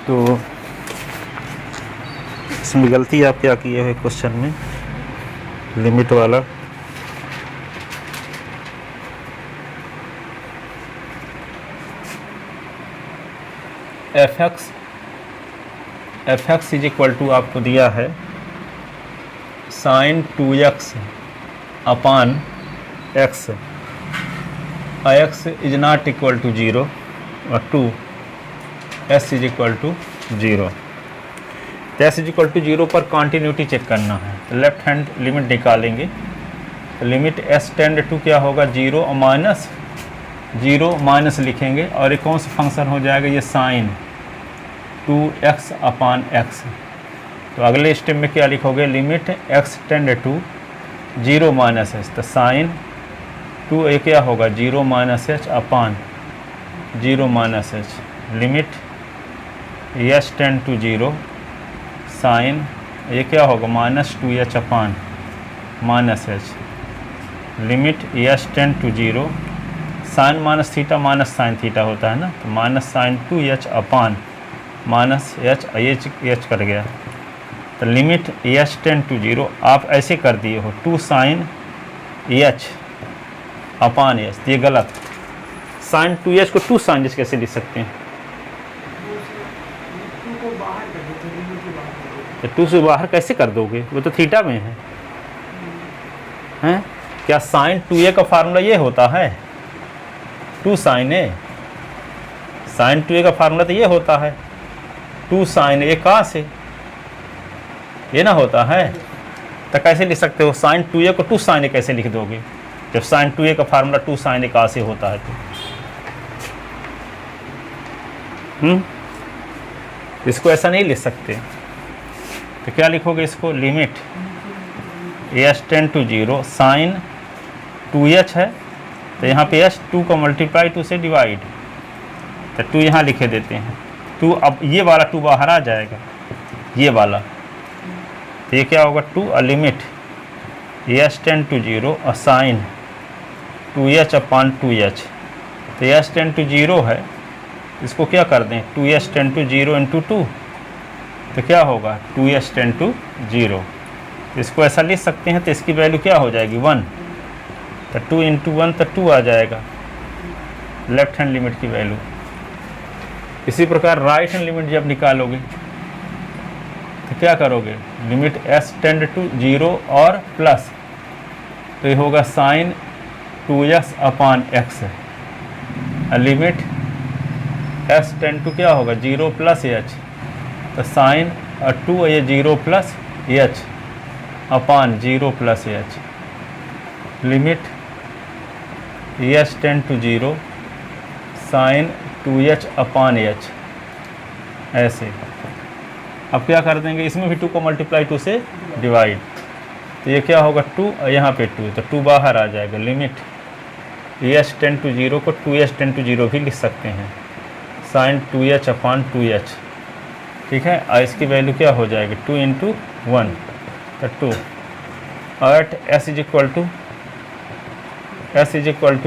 तो इसमें गलती आप क्या किए हुए क्वेश्चन में, लिमिट वाला। F x is equal to आपको दिया है sine 2x upon x, x is not equal to 0 और 2 एस इज इक्वल टू 0। तो एस इज इक्वल टू 0 पर कॉन्टीन्यूटी चेक करना है, तो लेफ्ट हैंड लिमिट निकालेंगे। तो लिमिट एस टेंड टू क्या होगा 0 और माइनस 0 माइनस लिखेंगे, और ये कौन सा फंक्शन हो जाएगा, ये साइन 2x अपान एक्स। तो अगले स्टेप में क्या लिखोगे, limit x tends to 0 minus H, तो साइन 2 ये क्या होगा 0 minus H upon 0 minus h, limit H tend to 0 sine ये क्या होगा minus 2h upon minus h, limit H tend to 0 sine minus theta minus sine theta होता है ना, तो minus sine 2h upon minus h कर गया। तो लिमिट एच टेंड टू 0 आप ऐसे कर दिए हो 2 साइन एच अपान एच, ये गलत। साइन 2h को 2 साइन एच कैसे लिख सकते हैं, तो 2 से बाहर कैसे कर दोगे, वो तो थीटा में है, हैं? क्या साइन 2a का फार्मूला ये होता है 2 साइन ए, साइन 2a का फार्मूला तो ये होता है 2 साइन ए कहाँ से, ये ना होता है। तो कैसे लिख सकते हो साइन 2a को 2 साइन ए कैसे लिख दोगे, जब साइन 2a का फार्मूला 2 साइन ए कहाँ से होता है। तो इसको ऐसा नहीं लिख सकते, तो क्या लिखोगे इसको, limit H tend to 0 sine 2h है, तो यहाँ पे एच 2 का मल्टीप्लाई 2 से डिवाइड, तो 2 यहाँ लिखे देते हैं 2, अब ये वाला 2 बाहर आ जाएगा ये वाला, तो ये क्या होगा 2 और लिमिट एच टेंड टू 0 और साइन 2h अपान 2h, तो एच टेंड टू 0 है, इसको क्या कर दें 2h टेंड टू 0 इंटू 2, तो क्या होगा 2h टेंड टू 0, इसको ऐसा लिख सकते हैं। तो इसकी वैल्यू क्या हो जाएगी 1, तो 2 इंटू 1 तो 2 आ जाएगा लेफ्ट हैंड लिमिट की वैल्यू। इसी प्रकार राइट हैंड लिमिट जब निकालोगे तो क्या करोगे, लिमिट s टेंड टू 0 और प्लस, तो ये होगा sine 2x upon x, limit s tend to क्या होगा 0 प्लस एच, तो साइन 2 ये 0 plus H upon 0 plus h, limit H tend to 0 sine 2h upon h, ऐसे। अब क्या कर देंगे, इसमें भी 2 को मल्टीप्लाई 2 से डिवाइड, तो ये क्या होगा 2 और यहाँ पे 2, तो 2 बाहर आ जाएगा, लिमिट एच टेंड टू 0 को 2h टेंड टू 0 भी लिख सकते हैं, साइन 2h अपान 2h, ठीक है। और इसकी वैल्यू क्या हो जाएगी 2 इंटू 1, तो 2, और s is equal to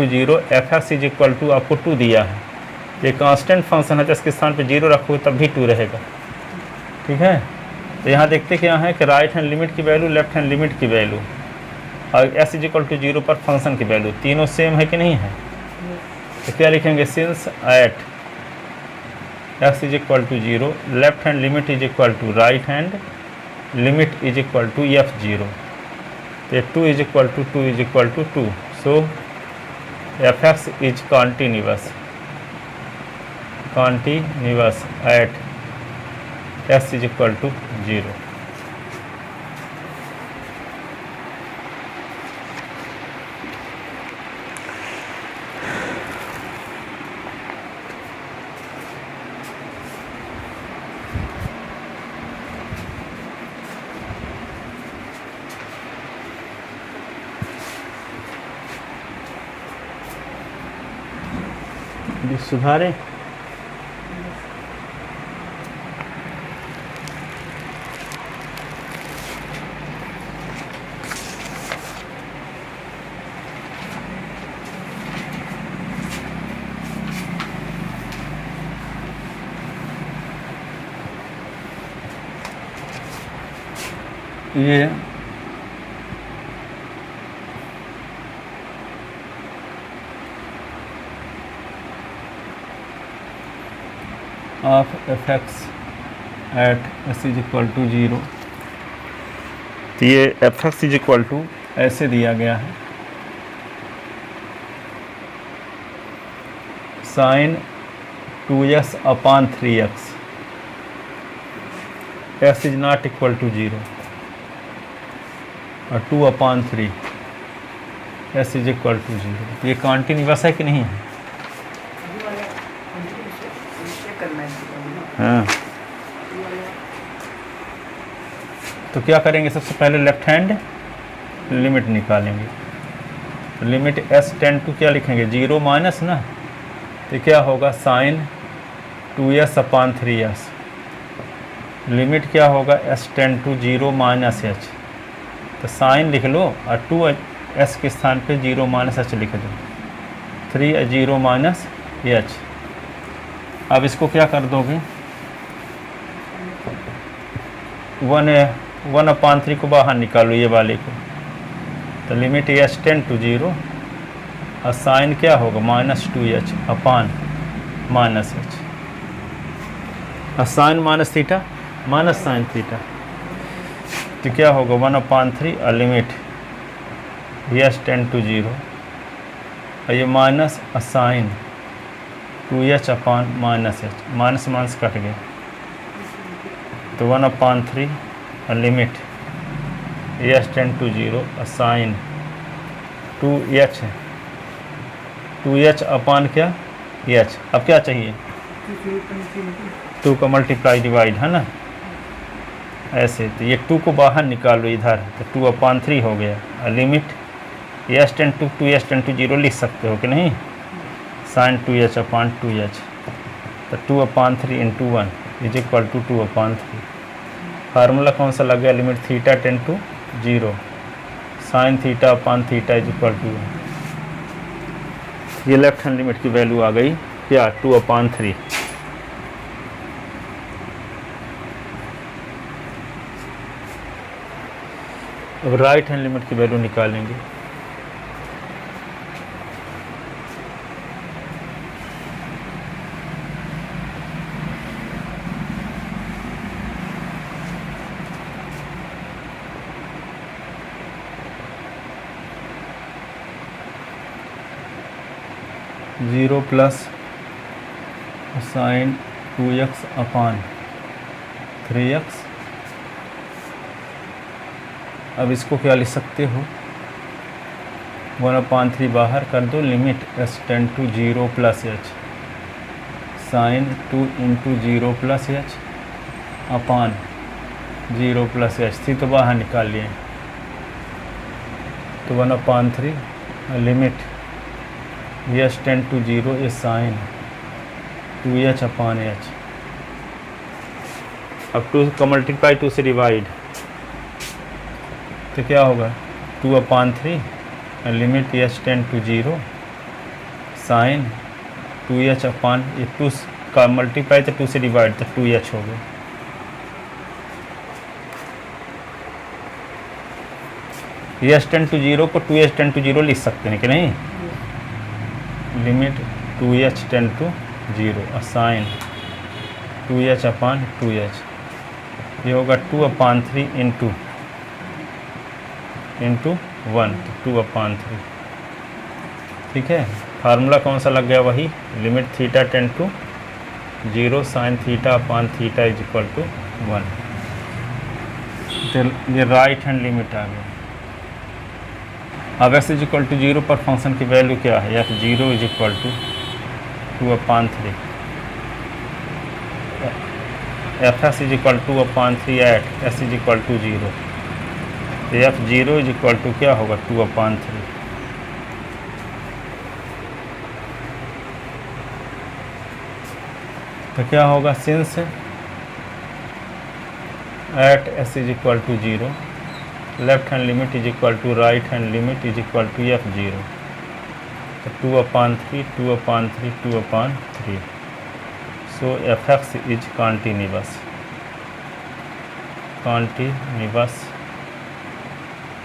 0, f x is equal to आपको 2 दिया है, ये कांस्टेंट फंक्शन है, तो इसके स्थान पे 0 रखोगे तब भी 2 रहेगा, ठीक है। तो यहाँ देखते क्या है कि राइट हैंड लिमिट की वैल्यू, लेफ्ट हैंड लिमिट की वैल्यू और एस इज इक्वल टू 0 पर फंक्शन की वैल्यू तीनों सेम है कि नहीं है। तो क्या लिखेंगे, since at x is equal to 0 left hand limit is equal to right hand limit is equal to f0, तो 2 is equal to 2 is equal to 2, so f x is continuous at x is equal to 0। सुधारें, ये of f x at s is equal to 0, तो ये f x is equal to ऐसे दिया गया है, sine 2x upon 3x, x is not equal to 0 और 2 upon 3 s is equal to 0। ये कॉन्टिन्यूअस है कि नहीं है? हाँ, तो क्या करेंगे, सबसे पहले लेफ्ट हैंड लिमिट निकालेंगे। तो लिमिट s टेंड टू क्या लिखेंगे, 0 माइनस ना, तो क्या होगा sign 2s upon 3s, limit क्या होगा s tend to 0 minus h, तो साइन लिख लो और 2s के स्थान पे 0 माइनस h लिख दो, 3 0 माइनस h। अब इसको क्या कर दोगे, 1 अपॉन 3 को बाहर निकालो ये वाले को, तो लिमिट s टेंड टू 0 और साइन क्या होगा minus 2h upon minus h, और sine minus theta minus sine theta, तो क्या होगा 1 अपॉन 3 और लिमिट s टेंड टू 0 और ये minus sine 2h upon minus h, minus minus cut गया, तो 1 अपॉन 3 और लिमिट s टेंड टू 0 और साइन 2h अपॉन क्या h। अब क्या चाहिए, 2 का मल्टीप्लाई डिवाइड है ना, ऐसे, तो ये 2 को बाहर निकालो इधर, तो 2 अपॉन 3 हो गया और limit s tend to 2h tends to 0 लिख सकते हो कि नहीं, साइन 2h अपॉन 2h, तो 2 upon 3 into 1 is equal to 2 upon 3। Formula कौन सा लग गया, limit theta tends to 0 sine theta upon theta is equal to 1। ये लेफ्ट हैंड लिमिट की वैल्यू आ गई क्या, 2 अपॉन 3। अब राइट हैंड लिमिट की वैल्यू निकालेंगे। Zero plus sine 2x upon 3x। अब इसको क्या लिख सकते हो, 1 अपॉन 3 बाहर कर दो, limit s tend to 0 plus h sine 2 into 0 plus h upon 0 plus h, थी तो बाहर निकाल लिए, तो 1 upon 3 limit s tend to 0 is sine 2h upon h। अब 2 का मल्टीप्लाई 2 से डिवाइड, तो क्या होगा 2 upon 3 limit s tend to 0 sine 2h upon, ये 2 का मल्टीप्लाई तो 2 से डिवाइड, तो 2h हो गया। s टेंड टू 0 को 2h टेंड टू 0 लिख सकते हैं कि नहीं, लिमिट 2h टेंड टू 0 और साइन 2h अपॉन 2h, ये होगा 2 अपॉन 3 इंटू 1, तो 2 अपॉन 3। ठीक है, फार्मूला कौन सा लग गया, वही limit theta tends to 0 sine theta upon theta is equal to 1। तो ये राइट हैंड लिमिट आ गया। अब x इज इक्वल टू 0 पर फंक्शन की वैल्यू क्या है, f0 is equal to 2 upon 3, fs is equal to 2 upon 3 at s is equal to 0, तो f0 is equal to क्या होगा 2 अपॉन 3। तो क्या होगा, since at s is equal to 0 left hand limit is equal to right hand limit is equal to f0, तो 2 upon 3 2 upon 3 2 upon 3, so fx is continuous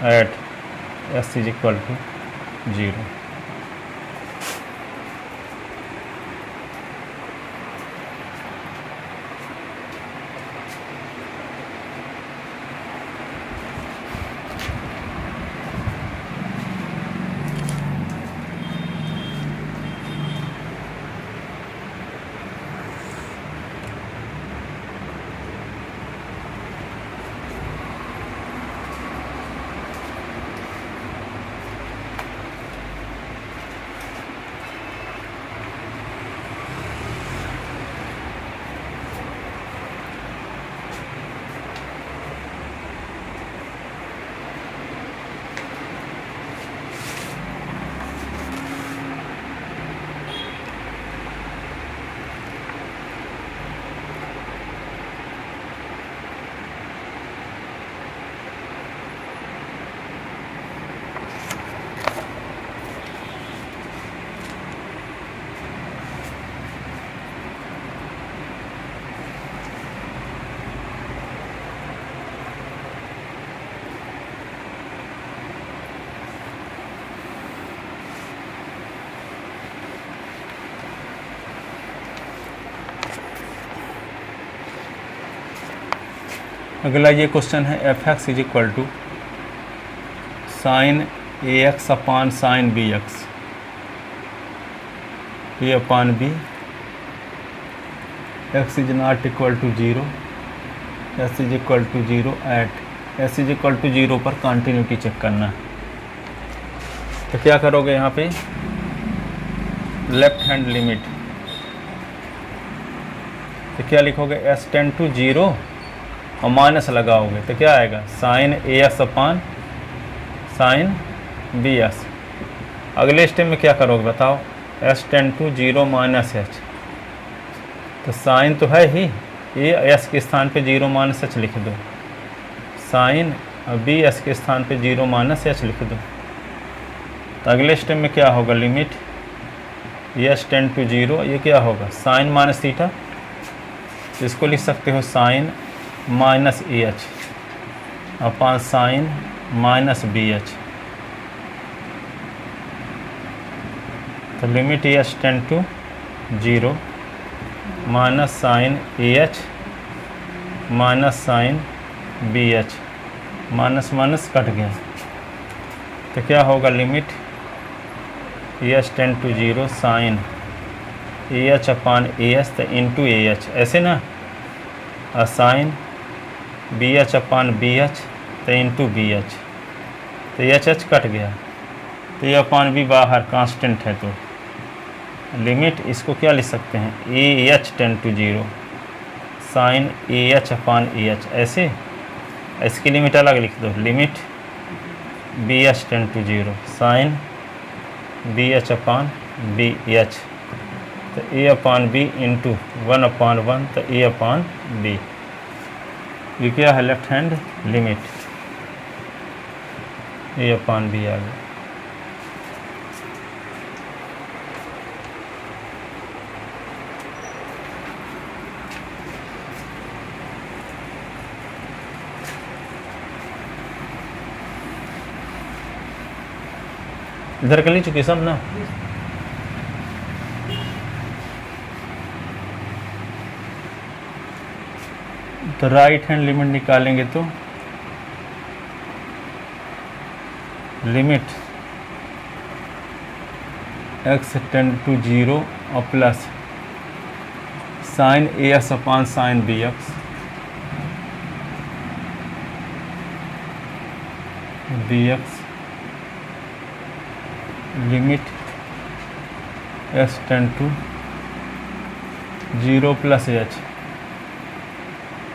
at s is equal to 0। अगला ये question है F x is equal to sine A x upon sine B x, a upon b, x is not equal to 0, S is equal to 0 at s is equal to 0 पर continuity check करना है। तो क्या करोगे यहाँ पे, left hand limit, तो क्या लिखोगे, एस टेंड टू 0 और माइनस लगाओगे तो क्या आएगा, साइन ए x upon sine B X. अगले स्टेप में क्या करोगे बताओ, S tend to 0 minus H, तो साइन तो है ही, ए एस के स्थान पे 0 माइनस एच लिख दो, साइन बी एस के स्थान पे 0 माइनस एच लिख दो। तो अगले स्टेप में क्या होगा, लिमिट एस टेंड टू 0, ये क्या होगा, साइन माइनस थीटा, इसको लिख सकते हो sine minus A H upon sine minus B H. तो limit S tend to 0 minus sine A H minus sine B H, minus minus cut गया, तो क्या होगा, limit S tend to 0 sine A H upon A H, तो into A H, ऐसे ना, sine B H upon B H, तो into B H, तो H H cut गया, तो ये अपान बी बाहर कांस्टेंट है, तो लिमिट इसको क्या लिख सकते हैं, a h tend to 0 sine A H upon A H, ऐसे, इसकी लिमिट अलग लिख दो, limit b h tend to 0 sine B H upon B H, तो ए अपान बी इंटू 1 अपान 1, तो ए अपान बी। ये क्या है, लेफ्ट हैंड लिमिट, ए अपान बी आ गया। इधर कर ली चुकी सब ना, तो राइट हैंड लिमिट निकालेंगे तो लिमिट एक्स टेंड टू 0 और plus sine A x upon sine B x, b x, limit x tends to 0 plus H,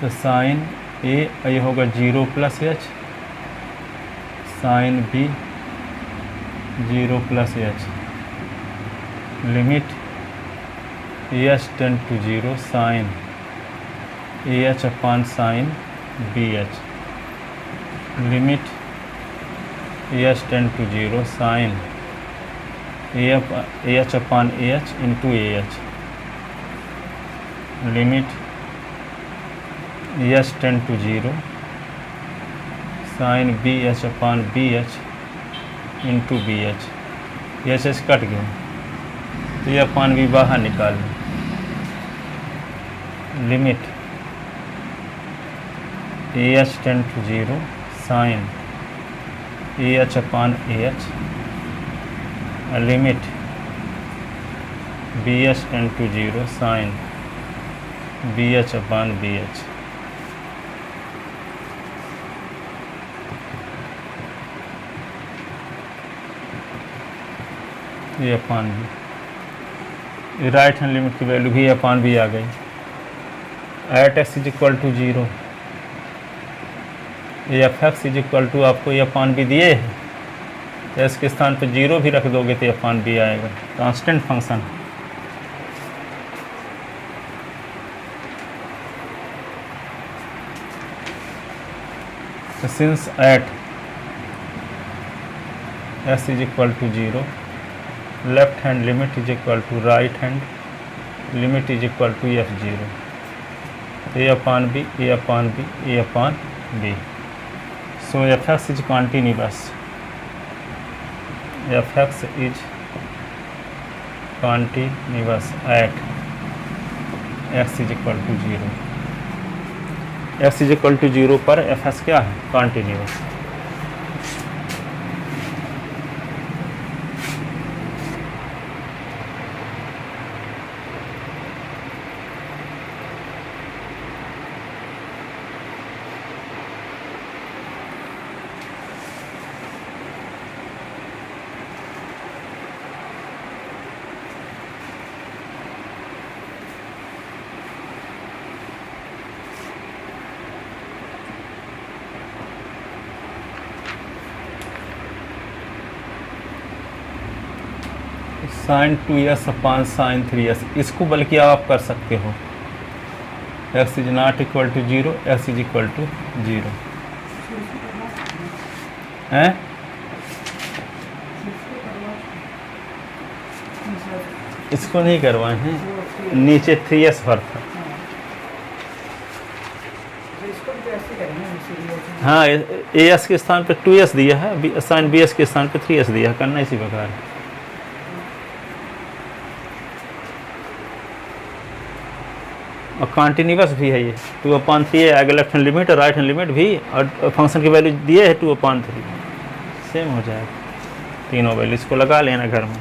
तो साइन ए ये होगा 0 plus h, sine b 0 plus h, limit H tend to 0 sine A H upon sine B h, limit H tend to 0 sine A H upon A h into A h, limit H tend to 0 sine B H upon B H into B h, h H cut गया तो ये upon b बाहर निकाल लें। Limit a h tend to 0 sine A H upon A h, limit b h tend to 0 sine B H upon B h. ये upon b, right hand limit की value भी upon b आ गई। At x is equal to 0, ये f x is equal to आपको ये upon B दिए है, तो इसके स्थान पर 0 भी रख दोगे तो अपान बी आएगा। कांस्टेंट फंक्शन तो since at x is equal to 0, left hand limit is equal to right hand limit is equal to f 0, a upon b a upon b a upon b. So f x is continuous, f x is continuous at x is equal to 0, x is equal to 0 पर F x क्या है? Continuous. Sign 2s अपान sign 3s, इसको बल्कि आप कर सकते हो x is not equal to 0, x is equal to 0 है। इसको नहीं करवाए हैं, नीचे 3s फर्क है। हाँ, ए एस के स्थान पे 2s दिया है, साइन बी एस के स्थान पे 3s दिया है, करना इसी प्रकार है। और कॉन्टिन्यूअस भी है ये, 2/3 है, आगे लेफ्ट हैंड लिमिट और राइट हैंड लिमिट भी, और फंक्शन की वैल्यू दिए है 2/3, सेम हो जाएगा तीनों वैल्यू। इसको लगा लेना घर में।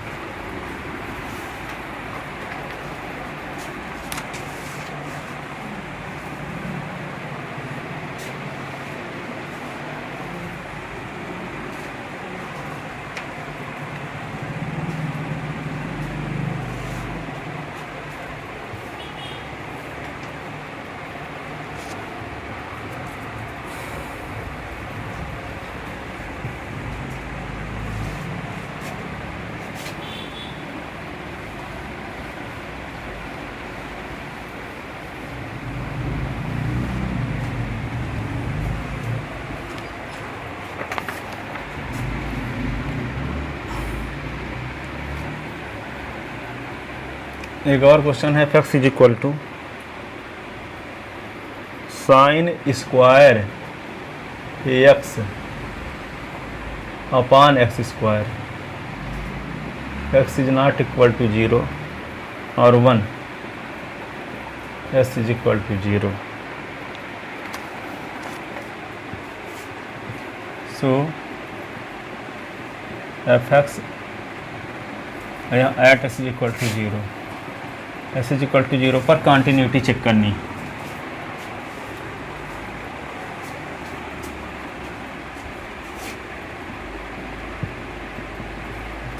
एक और क्वेश्चन है, x is equal to sine square x upon x square, x is not equal to 0 और 1, x is equal to 0। So f x at x is equal to 0, x is equal to 0 पर continuity check करनी।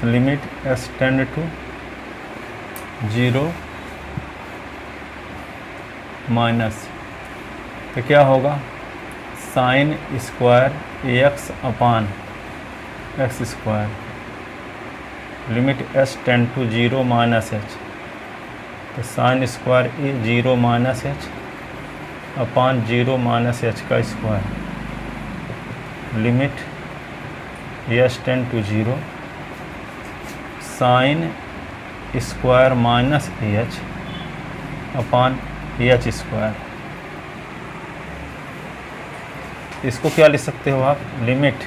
Limit S tend to 0 minus, तो क्या होगा? Sine square x upon x square, limit S tend to 0 minus H, तो sine square 0 minus H upon 0 minus h का square, limit S tend to 0 sine square minus H upon H square. इसको क्या लिख सकते हो आप, limit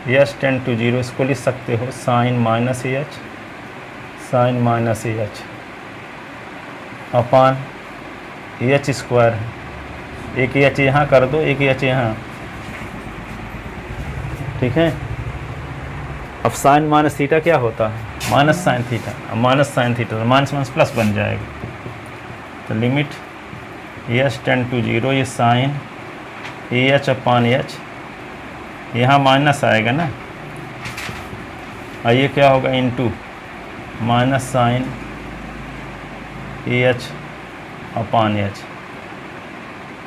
H tend to 0, इसको लिख सकते हो sine minus H, sine minus H upon H square है, एक एच यहाँ कर दो, एक एच यहाँ, ठीक है। अब साइन माइनस थीटा क्या होता है, माइनस साइन थीटा, अब माइनस साइन थीटा तो माइनस माइनस प्लस बन जाएगा। तो लिमिट एच टेंड टू 0, ये साइन एच अपान एच, यहाँ माइनस आएगा ना, और ये क्या होगा into minus sine H upon H,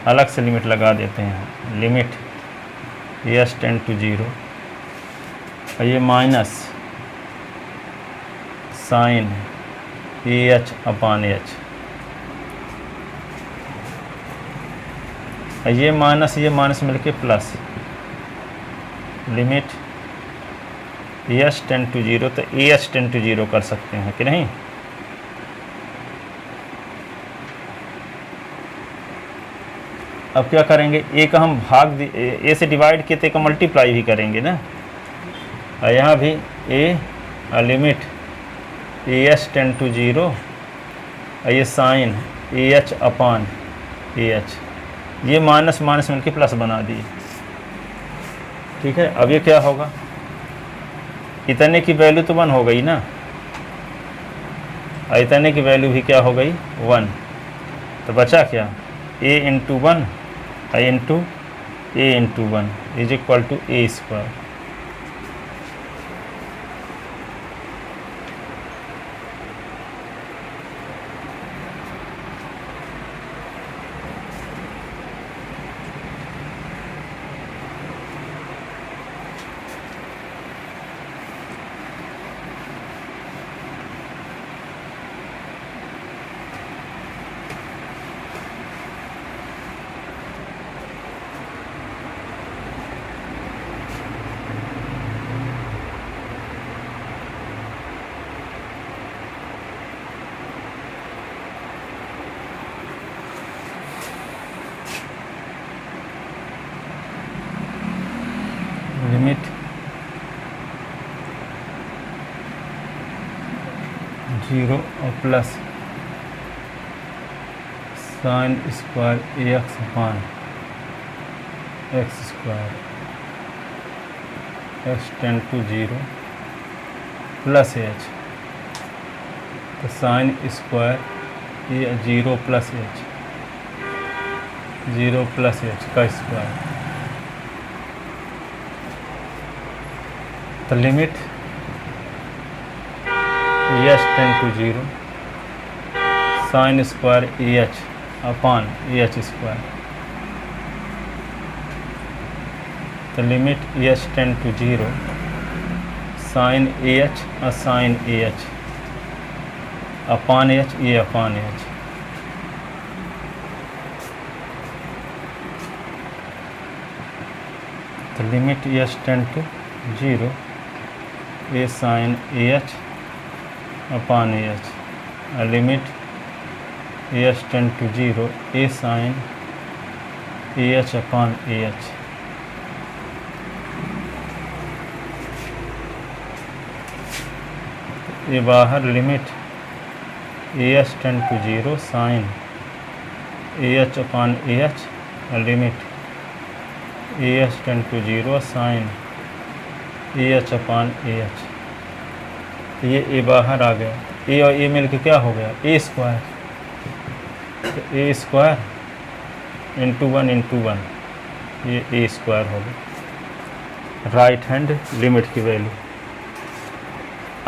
अलग से लिमिट लगा देते हैं, लिमिट एच टेंड टू 0, और ये minus sine H upon H, ये माइनस मिलके plus, limit H tend to 0, तो एच टेंड टू 0 कर सकते हैं कि नहीं। अब क्या करेंगे, ए का हम भाग ए से डिवाइड किए तो का मल्टीप्लाई भी करेंगे ना, और यहाँ भी a limit H tend to 0, और ये साइन एच अपान एच, ये माइनस माइनस मिलके प्लस बना दिए, ठीक है। अब ये क्या होगा, इतने की वैल्यू तो 1 हो गई ना, और इतने की वैल्यू भी क्या हो गई 1, तो बचा क्या, a into 1 I into A into 1 is equal to A square. Limit 0 और plus sine square x upon x square X tends to 0 plus H, तो साइन स्क्वायर ये 0 प्लस एच, 0 प्लस एच का स्क्वायर, तो limit H tend to 0 sine square H upon H square, तो limit H tend to 0 sine H और sine H upon H, ये अपान h, तो limit H tend to 0 a sine H upon h, limit H tend to 0 a sine H upon H, ये बाहर limit H tend to 0 sine H upon h, limit H tend to 0 sine H upon H, ये a बाहर आ गया, ए और ए मिल के क्या हो गया ए स्क्वायर, तो ए स्क्वायर इंटू 1 इंटू 1, ये ए स्क्वायर हो गया। राइट हैंड लिमिट की value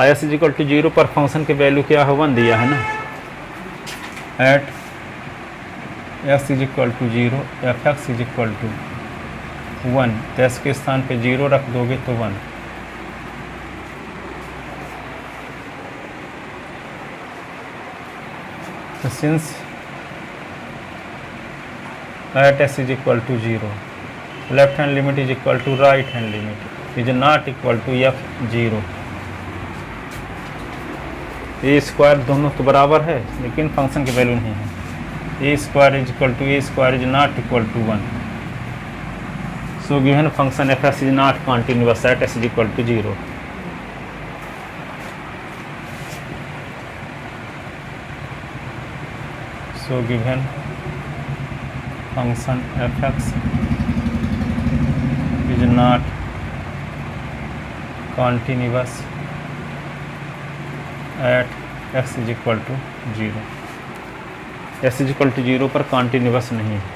s is equal to 0 पर फंक्शन की वैल्यू क्या है 1 दिया है ना, at x is equal to 0 f x is equal to 1, तो एक्स के स्थान पे 0 रख दोगे तो 1, तो since at x is equal to 0 left hand limit is equal to right hand limit is not equal to f 0, a square दोनों तो बराबर है लेकिन फंक्शन की वैल्यू नहीं है, A square is equal to A square is not equal to 1, So given function f(x) is not continuous at s is equal to 0. So given function f(x) is not continuous at x is equal to 0. s is equal to 0 पर continuous नहीं है।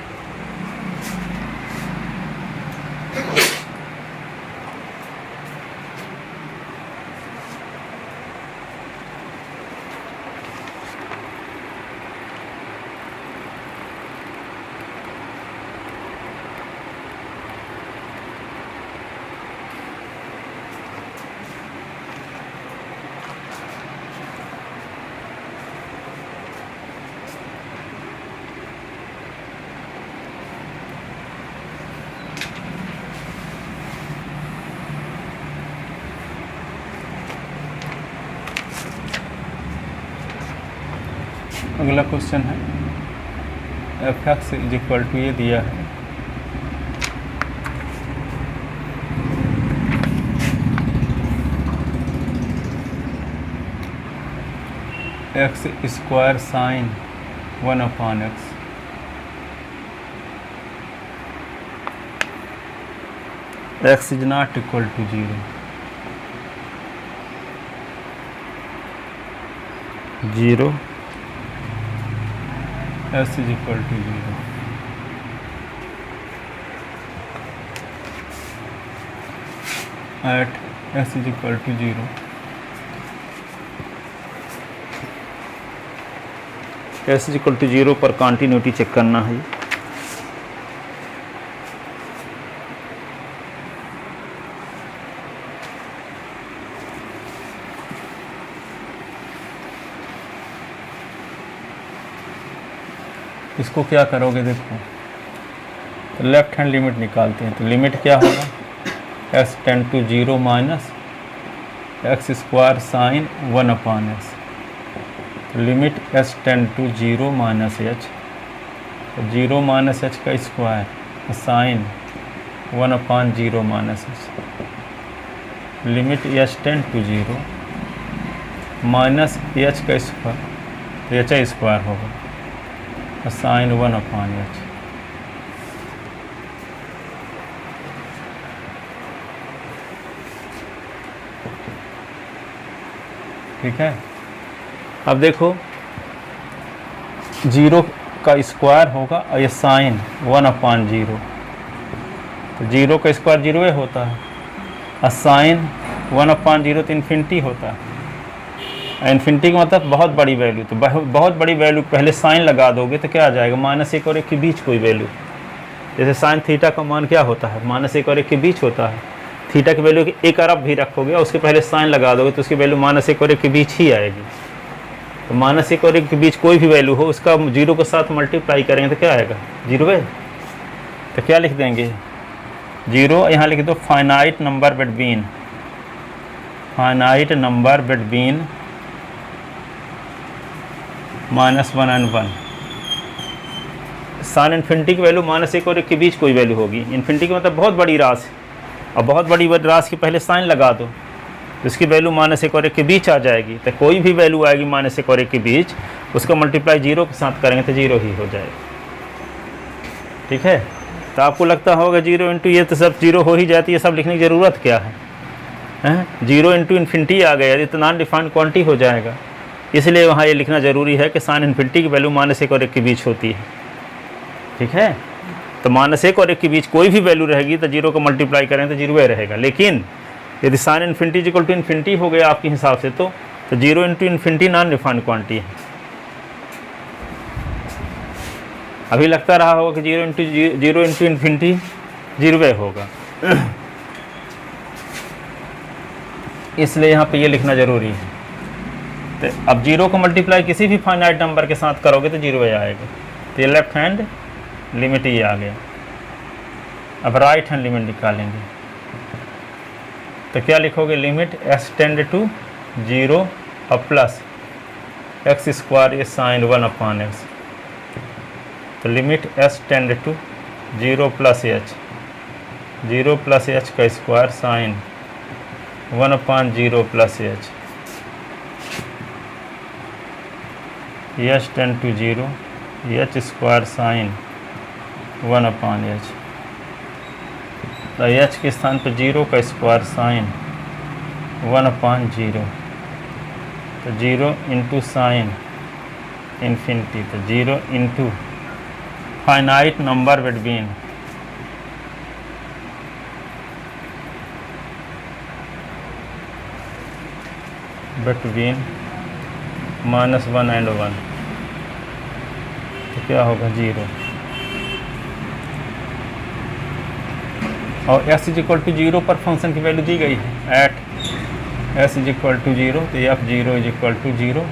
अगला question है f(x) is equal to ये दिया है x square sine 1/x x is not equal to 0 s is equal to 0 at s is equal to 0 s is equal to 0 पर continuity check करना है। इसको क्या करोगे, देखो तो लेफ्ट हैंड लिमिट निकालते हैं। तो लिमिट क्या होगा, s tend to 0 minus x square sine 1/x। तो limit s tend to 0 minus h, तो 0 माइनस h का square sine 1/0 minus h। Limit h tend to 0 minus h का स्क्वायर, h स्क्वायर होगा साइन 1/h। ठीक है, अब देखो 0 का स्क्वायर होगा और ये साइन 1/0, तो 0 का स्क्वायर 0 होता है और साइन 1/0 तो इन्फिनिटी होता है। इन्फिनिटी का मतलब बहुत बड़ी वैल्यू, तो बहुत बड़ी वैल्यू पहले साइन लगा दोगे तो क्या आ जाएगा, -1 और 1 के बीच कोई वैल्यू। जैसे साइन थीटा का मान क्या होता है, -1 और 1 के बीच होता है। थीटा की वैल्यू 1 अरब भी रखोगे और उसके पहले साइन लगा दोगे तो उसकी वैल्यू -1 और 1 के बीच ही आएगी। तो -1 और 1 के बीच कोई भी वैल्यू हो उसका 0 के साथ मल्टीप्लाई करेंगे तो क्या आएगा, 0 है। तो क्या लिख देंगे, 0 यहाँ लिख दो finite number between, finite number between -1 and 1। Sine infinity की वैल्यू -1 और 1 के बीच कोई वैल्यू होगी। इन्फिनिटी का मतलब बहुत बड़ी राशि, और बहुत बड़ी राशि के पहले साइन लगा दो तो उसकी वैल्यू -1 और 1 के बीच आ जाएगी। तो कोई भी वैल्यू आएगी -1 और 1 के बीच, उसका मल्टीप्लाई 0 के साथ करेंगे तो 0 ही हो जाएगा। ठीक है, तो आपको लगता होगा 0 इंटू ये तो सब 0 हो ही जाती है, सब लिखने की ज़रूरत क्या है, 0 इंटू इन्फिनिटी आ गया, ये तो नॉन डिफाइंड क्वांटिटी हो जाएगा। इसलिए वहाँ ये लिखना ज़रूरी है कि साइन इन्फिनिटी की वैल्यू -1 और 1 के बीच होती है। ठीक है, तो -1 और 1 के बीच कोई भी वैल्यू रहेगी तो 0 को मल्टीप्लाई करें तो 0 रहेगा। लेकिन यदि sine infinity equal to infinity हो गया आपके हिसाब से तो 0 into infinity non defined quantity है। अभी लगता रहा होगा कि 0 इंटू इन्फिनिटी 0 होगा, इसलिए यहाँ पे ये लिखना ज़रूरी है। तो अब 0 को मल्टीप्लाई किसी भी फाइनाइट नंबर के साथ करोगे तो 0 आएगा। तो ये लेफ्ट हैंड लिमिट ये आ गया। अब राइट हैंड लिमिट निकालेंगे तो क्या लिखोगे, लिमिट s टेंड टू 0 और प्लस x स्क्वायर ये साइन 1/x। तो limit s tend to 0 plus h 0 plus H का square sine 1/0 plus H, H tend to 0 H square sine 1/h। तो H के स्थान पर 0 का स्क्वायर साइन 1/0, तो 0 इंटू साइन इन्फिनिटी, तो 0 into finite number between -1 and 1, तो क्या होगा 0। और s इज इक्वल टू 0 पर फंक्शन की वैल्यू दी गई है at s is equal to 0, तो f0 is equal to 0,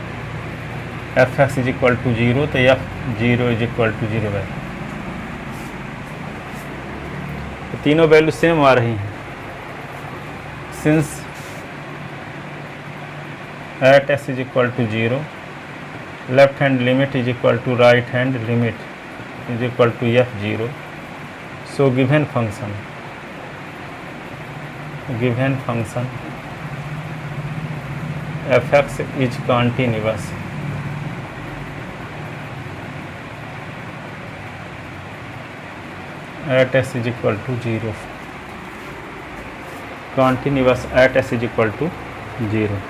fx is equal to 0, तो f0 इज इक्वल टू 0 है। तो तीनों वैल्यू सेम आ रही हैं। Since at s is equal to 0, left hand limit is equal to right hand limit is equal to f0, so given function fx is continuous at s is equal to 0, continuous at s is equal to 0।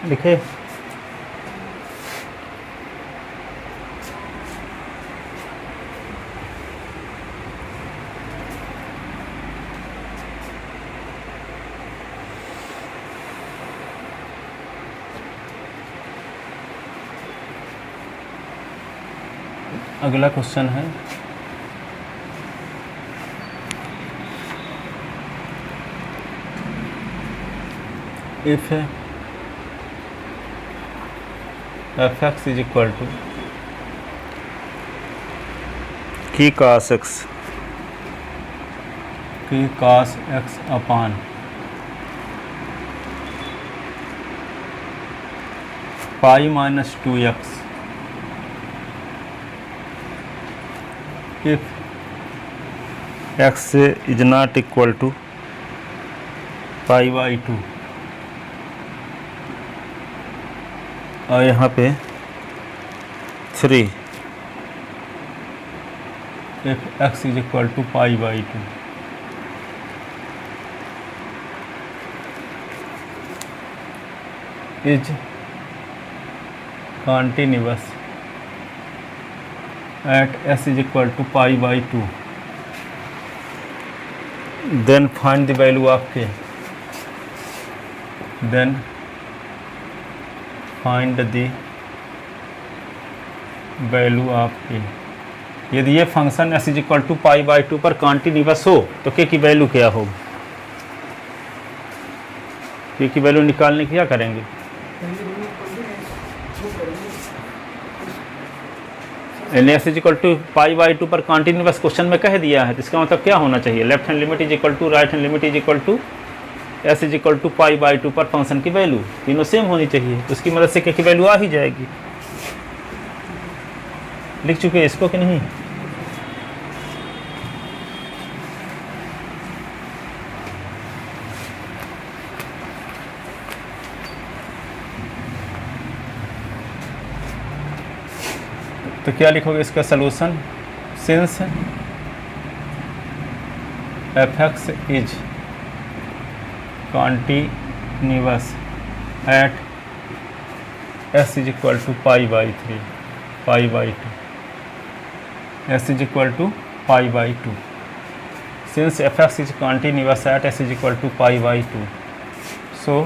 लिखे अगला question है if fx is equal to की cos x upon pi minus 2x if x is not equal to π/2, और यहाँ पे 3 if x is equal to π/2, is continuous at s is equal to π/2, then find the value of k, then find the value of k। यदि ये function s is equal to π/2 पर continuous हो तो k की value क्या होगी? k की value निकालने की क्या करेंगे? s इज इक्वल टू π/2 पर कॉन्टिन्यूअस क्वेश्चन में कह दिया है, तो इसका मतलब क्या होना चाहिए? Left hand limit is equal to right hand limit is equal to s is equal to π/2 पर फंक्शन की वैल्यू तीनों सेम होनी चाहिए, उसकी मदद से k की वैल्यू आ ही जाएगी। लिख चुके हैं इसको कि नहीं? तो क्या लिखोगे इसका solution? Since fx is continuous at s is equal to pi by 3 pi by 2 s is equal to pi by 2 since fx is continuous at s is equal to pi by 2, so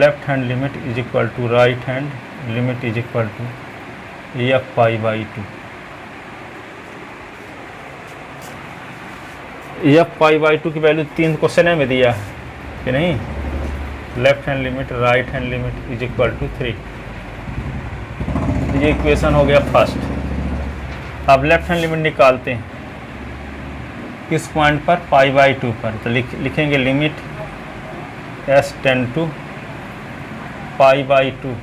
left hand limit is equal to right hand limit is equal to f pi by 2. f pi by 2 की value 3 question में दिया है कि नहीं, left hand limit right hand limit is equal to 3. ये equation हो गया first. अब लेफ्ट हैंड लिमिट निकालते हैं किस पॉइंट पर, पाई बाई 2 पर. तो लिखेंगे limit s tend to pi by 2.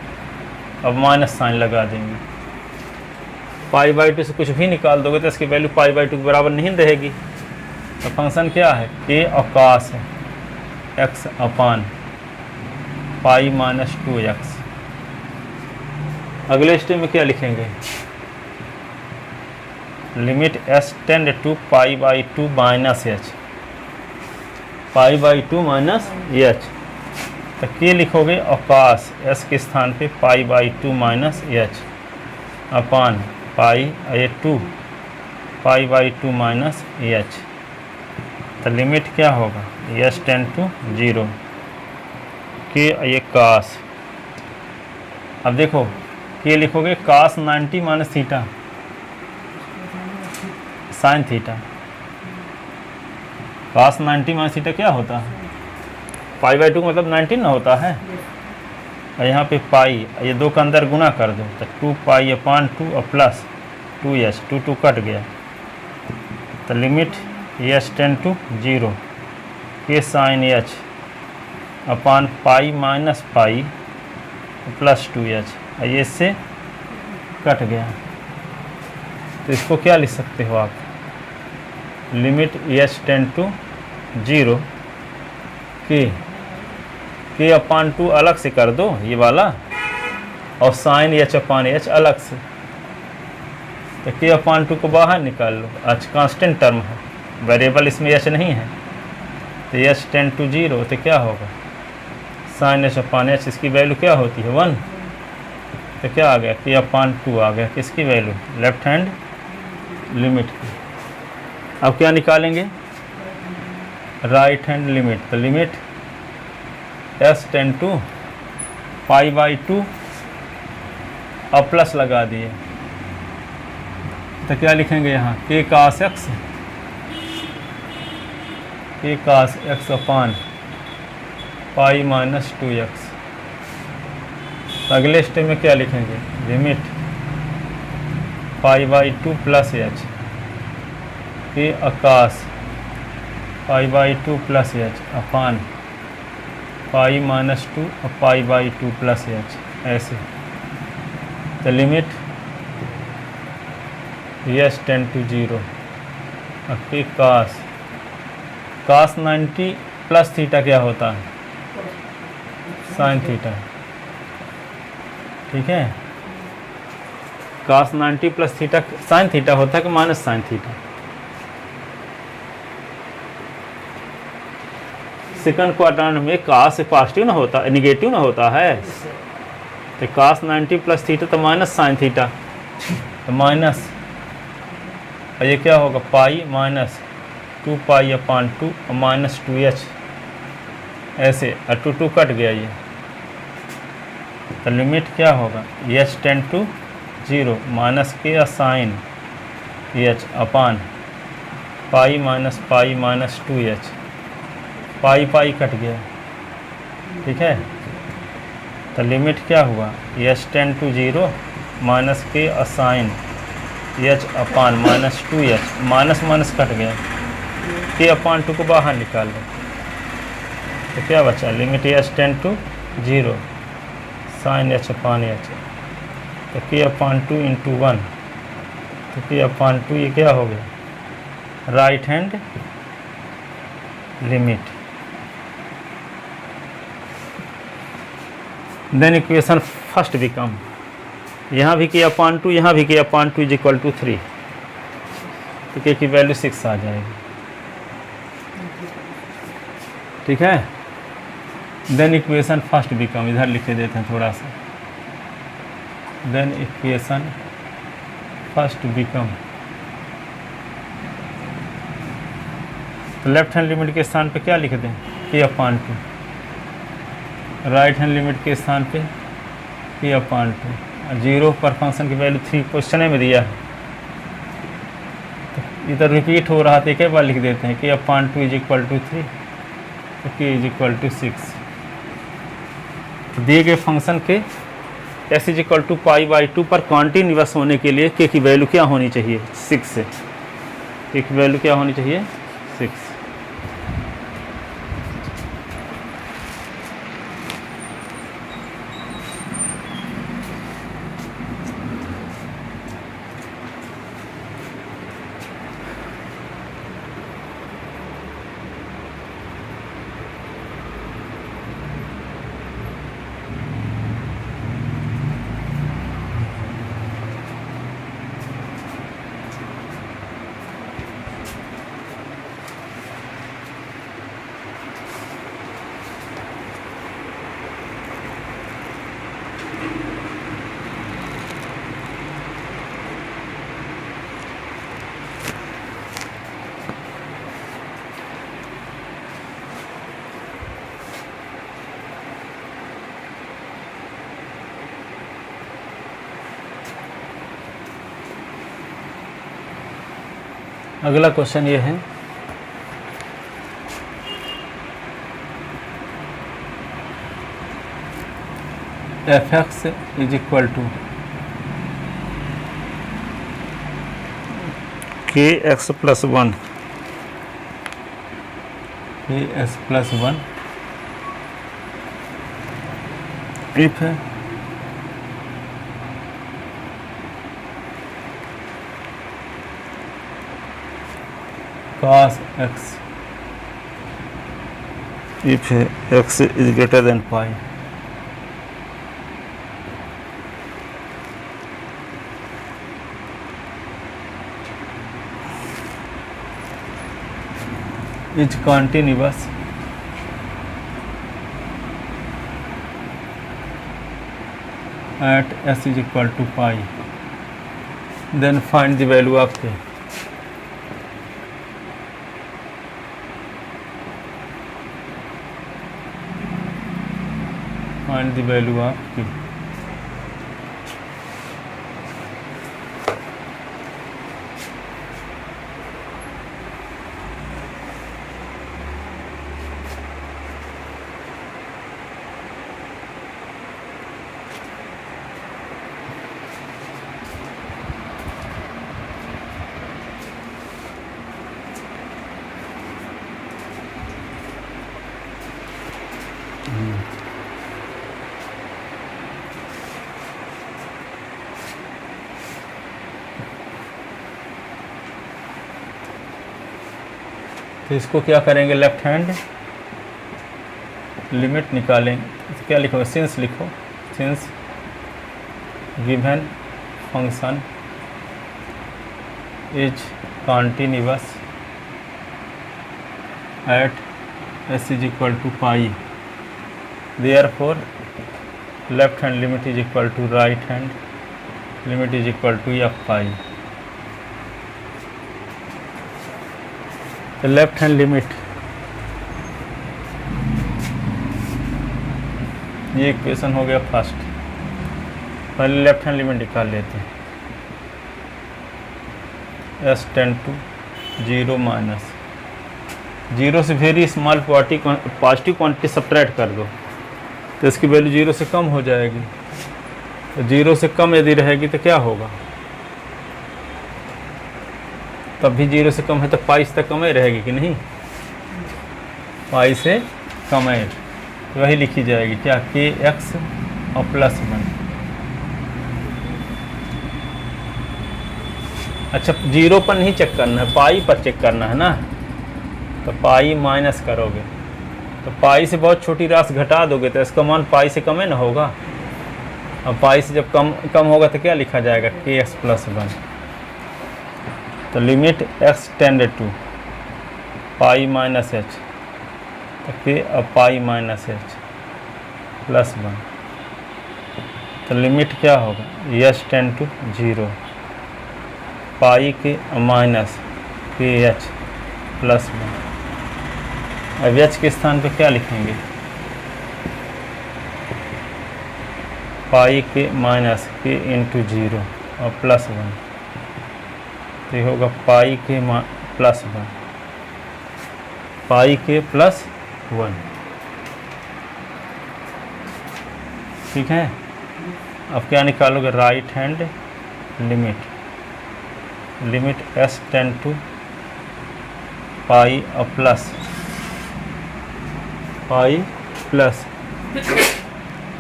अब माइनस साइन लगा देंगे. पाई बाई 2 से कुछ भी निकाल दोगे तो इसकी वैल्यू पाई बाई 2 के बराबर नहीं रहेगी. तो फंक्शन क्या है, k अवकाश है x अपान पाई माइनस 2x. अगले स्टेप में क्या लिखेंगे, limit s tend to pi by 2 minus h, pi by 2 minus H. तो के लिखोगे अवकाश s के स्थान पे pi by 2 minus H upon pi ये 2 पाई बाई 2 माइनस एच. तो लिमिट क्या होगा, s टेंड टू 0 के ये कास. अब देखो के लिखोगे कास 90 माइनस थीटा साइन थीटा. कास 90 माइनस थीटा क्या होता है, पाई बाई 2 का मतलब 90 ना होता है. और यहाँ पे पाई ये 2 का अंदर गुना कर दो तो 2 पाई अपान 2 और प्लस 2h 2 कट गया. तो लिमिट s टेंड टू 0 के sine h upon pi minus pi plus 2h. ये इससे कट गया. तो इसको क्या लिख सकते हो आप, लिमिट s टेंड टू 0 के अपान 2 अलग से कर दो ये वाला, और साइन h अपान h अलग से. तो के अपान 2 को बाहर निकाल लो. h कांस्टेंट टर्म है, वेरिएबल इसमें h नहीं है. तो s टेंड टू 0 तो क्या होगा, साइन h अपान h. इसकी वैल्यू क्या होती है 1. तो क्या आ गया, के अपान 2 आ गया. किसकी वैल्यू, लेफ्ट हैंड लिमिट की. अब क्या निकालेंगे, राइट हैंड लिमिट. तो limit s tend to pi by 2 और प्लस लगा दिए. तो क्या लिखेंगे यहाँ, के कास x, के कास x अपान पाई माइनस 2x. तो अगले स्टेप में क्या लिखेंगे, limit pi by 2 plus H के आकाश pi by 2 plus H upon pi minus 2 और पाई बाई 2 प्लस एच. ऐसे. तो लिमिट s टेंड टू 0 के कास 90 प्लस थीटा क्या होता है, साइन थीटा. ठीक है, कास 90 प्लस थीटा साइन थीटा होता है कि minus sine theta. Second quadrant में कास पॉजिटिव ना होता, निगेटिव ना होता है. तो कास 90 प्लस थीटा तो माइनस साइन थीटा. तो माइनस, और ये क्या होगा, पाई माइनस 2 पाई अपान 2 और माइनस 2h. ऐसे और 2 कट गया ये. तो लिमिट क्या होगा, s tend to 0 minus k sine h upon pi minus 2h. Pi pi cut गया. ठीक है. तो लिमिट क्या हुआ, s tend to 0 minus k sine h upon minus 2h. Minus minus cut गया, के अपान 2 को बाहर निकाल लो. तो क्या बचा, limit s tend to 0 sine h upon h. तो के अपान 2 इंटू 1. तो के अपान 2 ये क्या हो गया, right hand limit. Then equation first become, यहाँ भी के अपान 2 यहाँ भी के अपान 2 इज इक्वल टू 3. तो के की वैल्यू 6 आ जाएगी. ठीक है. देन इक्वेशन फर्स्ट बिकम, इधर लिखे देते हैं थोड़ा सा, देन इक्वेशन फर्स्ट बिकम, तो लेफ्ट हैंड लिमिट के स्थान पे क्या लिख दें, k/2, राइट हैंड लिमिट के स्थान पे k/2, 0 पर फंक्शन की वैल्यू 3 क्वेश्चन में दिया है, तो इधर रिपीट हो रहा था, एक बार लिख देते हैं k/2 = 3, तो k = 6। तो दिए गए फंक्शन के s = π/2 पर कॉन्टिन्यूअस होने के लिए k की वैल्यू क्या होनी चाहिए, 6 से, k की वैल्यू क्या होनी चाहिए, 6। अगला क्वेश्चन ये है, f(x) = kx + 1, kx + 1 if cos x, if x is greater than pi, is continuous at s = pi, then find the value of k. Find the value of k. तो इसको क्या करेंगे, लेफ्ट हैंड लिमिट निकालेंगे, तो क्या लिखो, since लिखो, since given function is continuous at s = pi, therefore left hand limit is equal to right hand limit is equal to f pi. तो लेफ्ट हैंड लिमिट, ये इक्वेशन हो गया first, पहले लेफ्ट हैंड लिमिट निकाल लेते हैं, s tend to 0 minus 0 से very small positive quantity subtract कर दो, तो इसकी वैल्यू 0 से कम हो जाएगी, तो 0 से कम यदि रहेगी तो क्या होगा, तब भी 0 से कम है तो पाई से कम ही रहेगी कि नहीं, पाई से कम है, तो वही लिखी जाएगी क्या, kx और +1। अच्छा 0 पर नहीं चेक करना है, पाई पर चेक करना है ना, तो पाई माइनस करोगे तो पाई से बहुत छोटी राशि घटा दोगे तो इसका मान पाई से कम है ना होगा, अब पाई से जब कम होगा तो क्या लिखा जाएगा, kx +1। तो limit x tend to pi minus h, तो k अब पाई माइनस h, +1। तो लिमिट क्या होगा, एच टेंड टू 0 पाई के माइनस के एच +1। अब एच के स्थान पे क्या लिखेंगे, पाई के माइनस के इंटू 0 और +1। तो ये होगा पाई के +1 पाई के +1। ठीक है। अब क्या निकालोगे, right hand limit S tend to pi और पाई प्लस,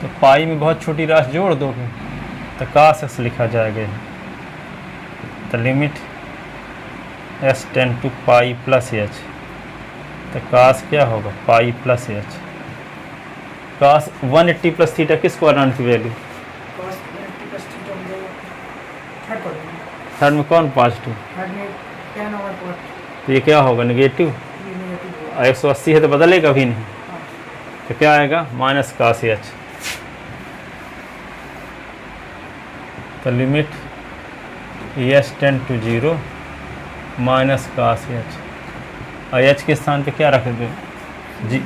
तो पाई में बहुत छोटी राशि जोड़ दोगे तो cos x लिखा जाएगा। तो limit S tend to pi plus H, तो cos क्या होगा, pi plus h. cos 180 plus theta किस क्वाड्रेंट की वैल्यू, थर्ड में कौन पॉजिटिव, तो ये क्या होगा, नेगेटिव। 180 है तो बदलेगा भी नहीं, तो क्या आएगा, माइनस cos एच। तो limit H tend to 0 minus cos h, और एच के स्थान पे क्या रख दो जी,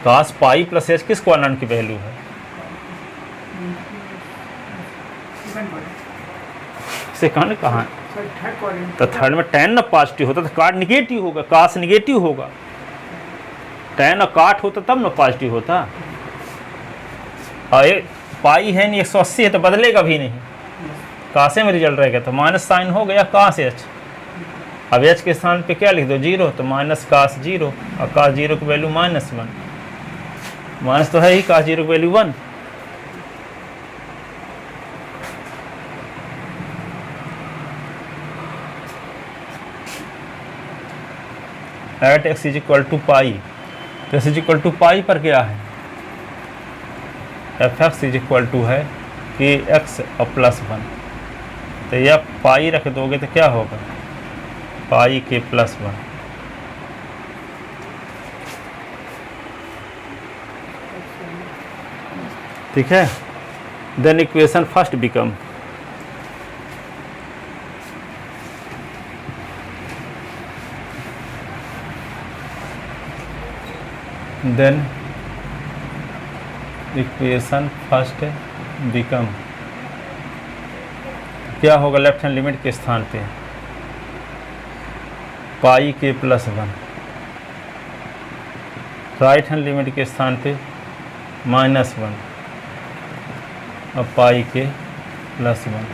cos पाई प्लस एच किस क्वाड्रेंट की वैल्यू है, सेकंड कहाँ है, तो थर्ड में tan ना पॉजिटिव होता तो cot निगेटिव होगा, cos निगेटिव होगा, tan और cot होता तब ना पॉजिटिव होता। और ये पाई है नहीं 180 है तो बदलेगा भी नहीं, कासे में रिजल्ट रहेगा, तो माइनस साइन हो गया cos एच। अब एच के स्थान पे क्या लिख दो, 0, तो माइनस cos 0, और cos 0 की वैल्यू -1, माइनस तो है ही, cos 0 की value 1। At x is equal to pi, तो x is equal to pi पर क्या है, F x is equal to है कि x और +1, तो यह पाई रख दोगे तो क्या होगा, पाई के +1। ठीक है। देन इक्वेशन फर्स्ट बिकम क्या होगा, लेफ्ट हैंड लिमिट के स्थान पे पाई के +1, राइट हैंड लिमिट के स्थान पे -1 और पाई के +1।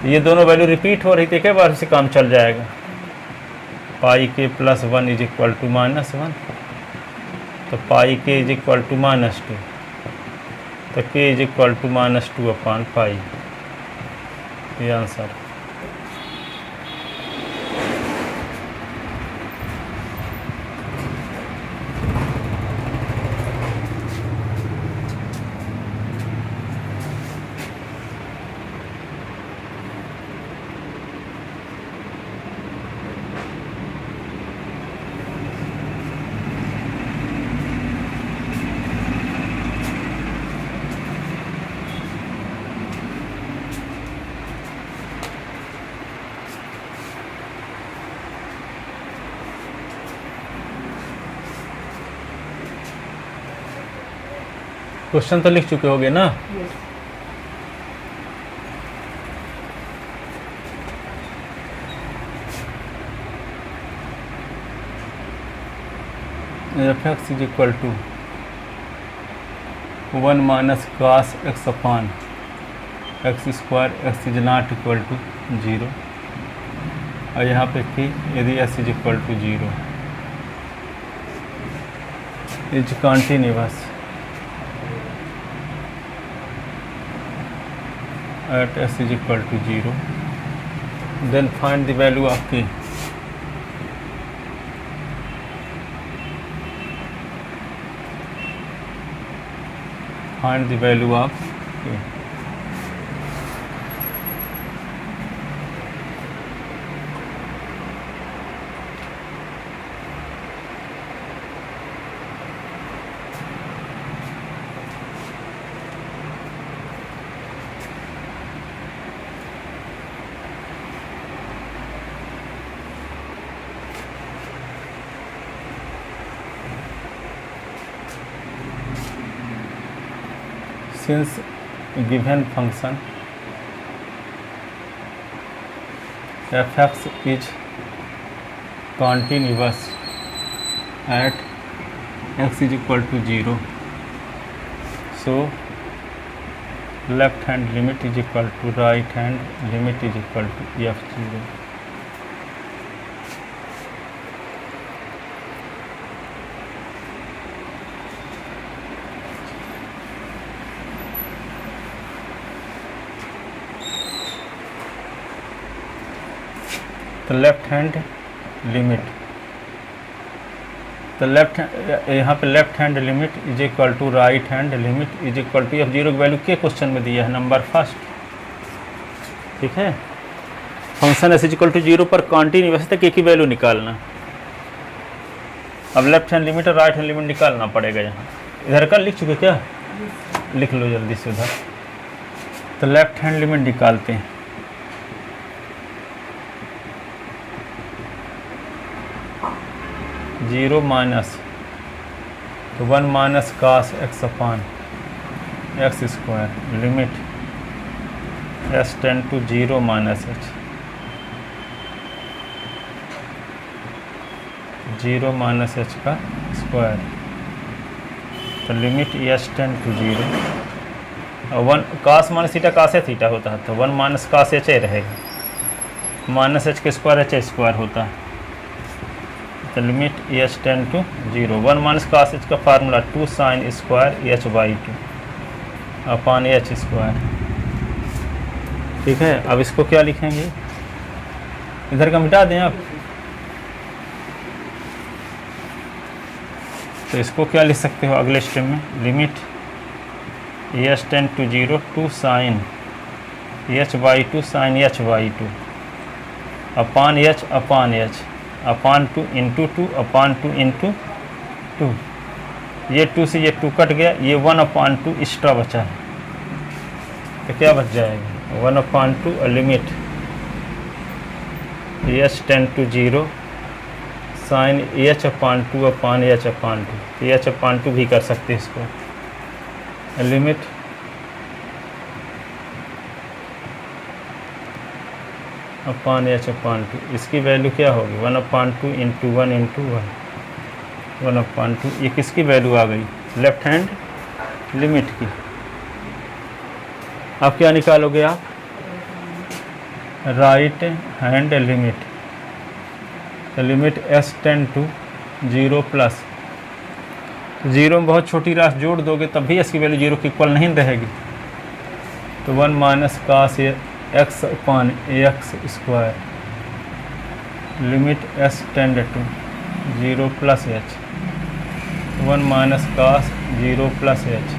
ये दोनों वैल्यू रिपीट हो रही थी, कई बार से काम चल जाएगा। पाई के +1 इज इक्वल टू -1, तो पाई के इज इक्वल टू -2, तो k is equal to -2 upon pi, ये आंसर। क्वेश्चन तो लिख चुके होगे ना, f x is equal to 1 minus cos x upon x², x is not equal to 0, और यहाँ पे कि यदि s is equal to 0 is continuous at s is equal to 0, then find the value of k. Find the value of k. since given function f(x) is continuous at x is equal to 0, so left hand limit is equal to right hand limit is equal to f(0). तो left hand limit, तो यहाँ पे left hand limit is equal to right hand limit is equal to f(0) की value के question में दिया है, number first. ठीक है, function s is equal to 0 पर कॉन्टिन्यूअस तक की वैल्यू निकालना। अब लेफ्ट हैंड लिमिट और राइट हैंड लिमिट निकालना पड़ेगा। यहाँ इधर का लिख चुके क्या, लिख लो जल्दी से उधर। तो लेफ्ट हैंड लिमिट निकालते हैं। जीरो माइनस तो 1 minus cos x upon x square limit s tend to 0 minus h, 0 minus h का स्क्वायर, तो लिमिट s टेंड टू 0 और 1 cos minus theta cos theta होता है, तो 1 माइनस cos h रहेगा, माइनस h के square h square होता है, तो limit s tend to 0। 1 minus cos h का formula 2 sine square h/2 upon h square. ठीक है, अब इसको क्या लिखेंगे, इधर का मिटा दें आप, तो इसको क्या लिख सकते हो अगले स्टेप में, limit s tend to 0 2 sine h/2 sine h/2 upon h upon 2 into 2 upon 2 into 2, ये 2 से ये 2 कट गया, ये 1 अपान 2 एक्स्ट्रा बचा है, तो क्या बच जाएगा 1 अपान 2 और limit s tend to 0 sine h upon 2 upon h upon 2, तो h अपान 2 भी कर सकते हैं इसको, लिमिट अपान h अपान 2, इसकी वैल्यू क्या होगी 1 अपान 2 इंटू 1 इंटू 1 अपान 2, ये किसकी वैल्यू आ गई, लेफ्ट हैंड लिमिट की। अब क्या निकालोगे आप, राइट हैंड लिमिट, तो limit s tend to 0 plus 0 में बहुत छोटी राशि जोड़ दोगे तब भी इसकी वैल्यू 0 के इक्वल नहीं रहेगी, तो 1 minus cos x upon x square limit s tend to 0 plus h, 1 minus cos 0 plus h,